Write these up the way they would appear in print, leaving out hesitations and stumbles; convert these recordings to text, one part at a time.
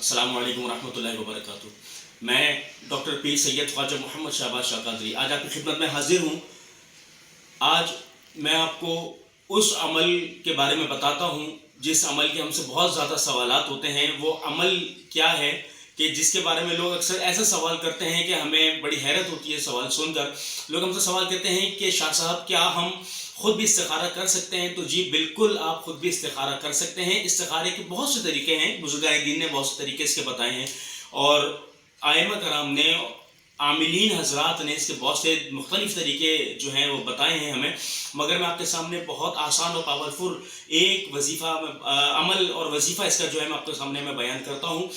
अस्सलामु अलैकुम वरहमतुल्लाहि वबरकातुहू। मैं डॉक्टर पीर सैयद ख्वाजा मोहम्मद शहबाज शाह कादरी आज आपकी खिदमत में हाजिर हूँ। आज मैं आपको उस अमल के बारे में बताता हूँ जिस अमल के हमसे बहुत ज़्यादा सवालात होते हैं। वो अमल क्या है कि जिसके बारे में लोग अक्सर ऐसा सवाल करते हैं कि हमें बड़ी हैरत होती है सवाल सुनकर। लोग हमसे सवाल करते हैं कि शाह साहब क्या हम ख़ुद भी इस्तिखारा कर सकते हैं? तो जी बिल्कुल, आप ख़ुद भी इस्तिखारा कर सकते हैं। इस्तिखारे के बहुत से तरीके हैं, बुज़ुर्गाए दीन ने बहुत से तरीके इसके बताए हैं और आइमा कराम ने, आमिलीन हज़रात ने इसके बहुत से मुख्तलिफ़ तरीके जो हैं वो बताए हैं हमें। मगर मैं आपके सामने बहुत आसान और पावरफुल एक वजीफ़ा अमल और वजीफ़ा इसका जो है मैं आपके सामने मैं बयान करता हूँ।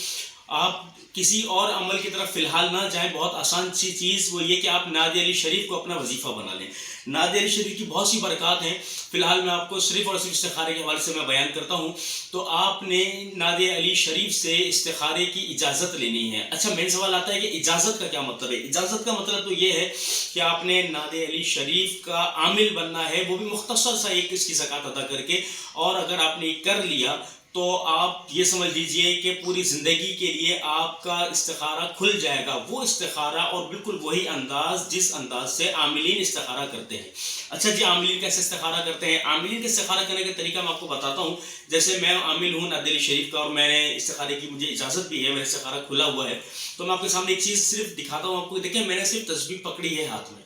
आप किसी और अमल की तरफ फ़िलहाल ना जाएं। बहुत आसान सी चीज़ वो ये कि आप नादे अली शरीफ को अपना वजीफ़ा बना लें। नादे अली शरीफ की बहुत सी बरक़ात हैं। फ़िलहाल मैं आपको सिर्फ़ और सिर्फ इस्तिखारे के हवाले से मैं बयान करता हूँ। तो आपने नादे अली शरीफ से इस्तिखारे की इजाज़त लेनी है। अच्छा, मेन सवाल आता है कि इजाज़त का क्या मतलब है? इजाज़त का मतलब तो ये है कि आपने नादे अली शरीफ का आमिल बनना है, वो भी मुख्तसर सा एक इसकी ज़कात अदा करके। और अगर आपने कर लिया तो आप ये समझ लीजिए कि पूरी ज़िंदगी के लिए आपका इस्तिखारा खुल जाएगा। वो इस्तिखारा और बिल्कुल वही अंदाज़ जिस अंदाज़ से आमिलीन इस्तिखारा करते हैं। अच्छा जी, आमिलीन कैसे इस्तिखारा करते हैं? आमिलीन के इस्तिखारा करने का तरीका मैं आपको बताता हूँ। जैसे मैं आमिल हूँ नादे अली शरीफ का और मैंने इस्तिखारे की मुझे इजाज़त भी है, मेरा इस्तिखारा खुला हुआ है। तो मैं आपके सामने एक चीज़ सिर्फ दिखाता हूँ आपको। देखिए, मैंने सिर्फ तस्बीह पकड़ी है हाथ में,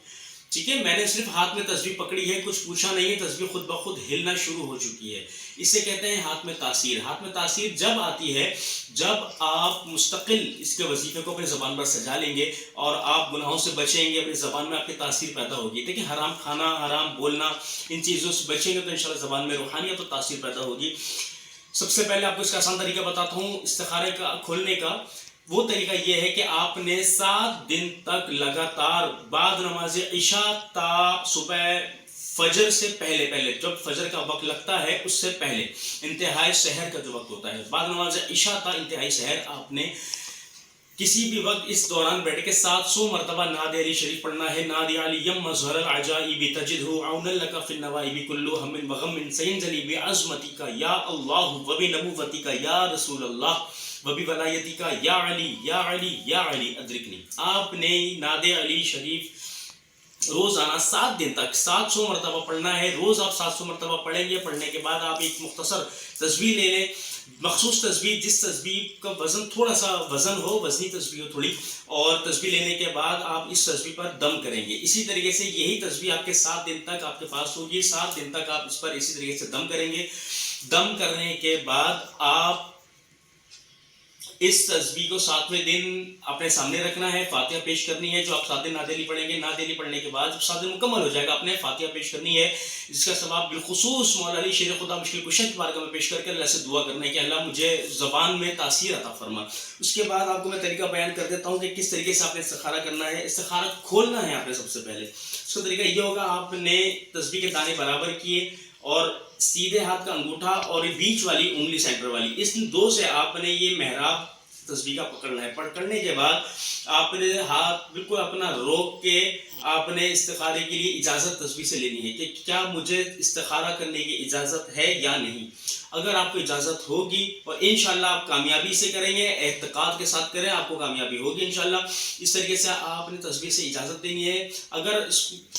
ठीक है। मैंने सिर्फ हाथ में तस्बीह पकड़ी है, कुछ पूछा नहीं है। तस्बीह खुद ब खुद हिलना शुरू हो चुकी है। इसे कहते हैं हाथ में तासीर। हाथ में तासीर जब आती है जब आप मुस्तकिल इसके वजीफे को अपनी ज़बान पर सजा लेंगे और आप गुनाहों से बचेंगे, अपनी ज़बान में आपकी तासीर पैदा होगी। देखिए, हराम खाना, हराम बोलना, इन चीज़ों से बचेंगे तो इंशाल्लाह ज़बान में रूहानियत और तासीर पैदा होगी। सबसे पहले आपको इसका आसान तरीका बताता हूँ इस्तिखारे का खोलने का। वो तरीका ये है कि आपने 7 दिन तक लगातार बाद नमाज इशा ता सुबह फजर से पहले जब फजर का वक्त लगता है उससे पहले इंतहाई सहर का जो वक्त होता है, बाद नमाज इशा ता इंतहाई सहर, आपने किसी भी वक्त इस दौरान बैठ के 700 मरतबा नादे अली शरीफ पढ़ना है। नादे अली यम मज़हरल अजाइबी तजिदहु औनल लका फिन नवाइबी कुल्लु हम्मिन व गम्मिन सयंजली बि अज़मतिका या अल्लाह व बि नबुव्वतिका या रसूल अल्लाह व बि वलायतिका या अली या अली या अली अदरिकनी। आपने नादे अली शरीफ रोज़ाना 7 दिन तक 700 मरतबा पढ़ना है। रोज़ आप 700 मरतबा पढ़ेंगे। पढ़ने के बाद आप एक मुख्तसर तस्बीह ले लें, मखसूस तस्बीह, जिस तस्बीह का वज़न थोड़ा सा वज़न हो, वज़नी तस्बीह हो थोड़ी। और तस्बीह लेने के बाद आप इस तस्बीह पर दम करेंगे। इसी तरीके से यही तस्बीह आपके 7 दिन तक आपके पास होगी। 7 दिन तक आप इस पर इसी तरीके से दम करेंगे। दम करने के बाद आप इस तस्बीह को 7वें दिन अपने सामने रखना है। फातिहा पेश करनी है, जो आप 7 दिन नादे अली पढ़ेंगे। नादे अली पढ़ने के बाद जब 7 दिन मुकम्मल हो जाएगा, आपने फातिहा पेश करनी है, जिसका सवाब बिलखुसूस मौला अली शेर खुदा मुश्किल कुशा की बारगाह में पेश करके अल्लाह से दुआ करना है कि अल्लाह मुझे ज़बान में तासीर अता फरमा। उसके बाद आपको मैं तरीका बयान कर देता हूँ कि किस तरीके से आपने इस्तिखारा करना है। इस्तिखारा खोलना है आपने सबसे पहले। उसका तरीका ये होगा, आपने तस्बीह के दाने बराबर किए और सीधे हाथ का अंगूठा और बीच वाली उंगली सेंटर वाली, इस दो से आपने ये मेहराब तस्बीह का पकड़ना है। पकड़ने के बाद आपने हाथ बिल्कुल अपना रोक के आपने इस्तिखारे के लिए इजाज़त तस्बीह से लेनी है कि क्या मुझे इस्तिखारा करने की इजाज़त है या नहीं। अगर आपको इजाज़त होगी और इंशाअल्लाह आप कामयाबी से करेंगे, एहतिकाद के साथ करें, आपको कामयाबी होगी इंशाअल्लाह। इस तरीके से आपने तस्बीह से इजाज़त देनी है। अगर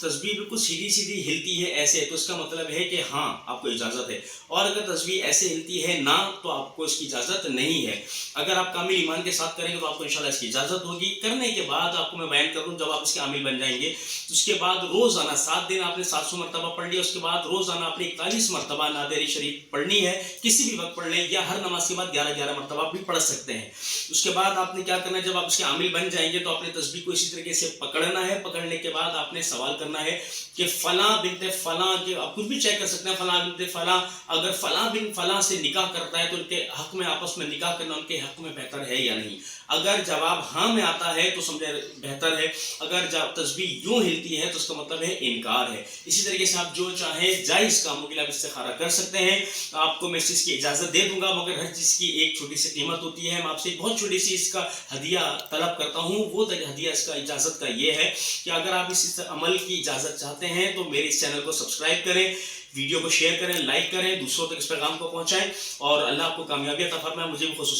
तस्बीह बिल्कुल सीधी सीधी हिलती है ऐसे, तो इसका मतलब है कि हाँ आपको इजाज़त है। और अगर तस्बीह ऐसे हिलती है ना, तो आपको इसकी इजाज़त नहीं है। अगर आप कामिल ईमान के साथ करेंगे तो आपको इंशाअल्लाह इसकी इजाज़त होगी। करने के बाद आपको मैं बयान करूँ, जब आप इसके आमिल बन जाएंगे तो उसके बाद रोज़ाना 7 दिन आपने 700 मरतबा पढ़ लिया। उसके बाद रोज़ाना आपने 41 मरतबा नादे अली शरीफ पढ़नी है। किसी भी वक्त पढ़ लें या हर नमाज के बाद 11-11 मरतबा भी पढ़ सकते हैं। उसके बाद आपने क्या करना है, जब आप इसके आमिल बन जाएंगे तो आपने तस्बीह को इसी तरीके से पकड़ना है। पकड़ने के बाद आपने सवाल करना है कि फ़लाँ बिनते फ़लाँ के, आप कुछ भी चेक कर सकते हैं, फ़लाँ बिनते फ़लाँ अगर फ़लाँ बिन फ़लाँ से निकाह करता है तो उनके हक़ में आपस में निकाह करना उनके हक़ में बेहतर है या नहीं। अगर जवाब हाँ में आता है तो समझे बेहतर है। अगर जब तस्बीह यूँ हिलती है तो उसका मतलब है इनकार है। इसी तरीके से आप जो चाहें जायज़ कामों के लिए आप इस्तिखारा कर सकते हैं। आपको मैं इस चीज़ की इजाज़त दे दूंगा, मगर हर चीज़ की एक छोटी सी कीमत होती है। मैं आपसे एक बहुत छोटी सी इसका हदिया तलब करता हूँ। वो हदिया इसका इजाज़त का ये है कि अगर आप इस अमल की इजाज़त चाहते हैं तो मेरे इस चैनल को सब्सक्राइब करें, वीडियो को शेयर करें, लाइक करें, दूसरों तक इस पैगाम को पहुँचाएँ और अल्लाह आपको कामयाबी अता फरमाए। मुझे भी खुशूसी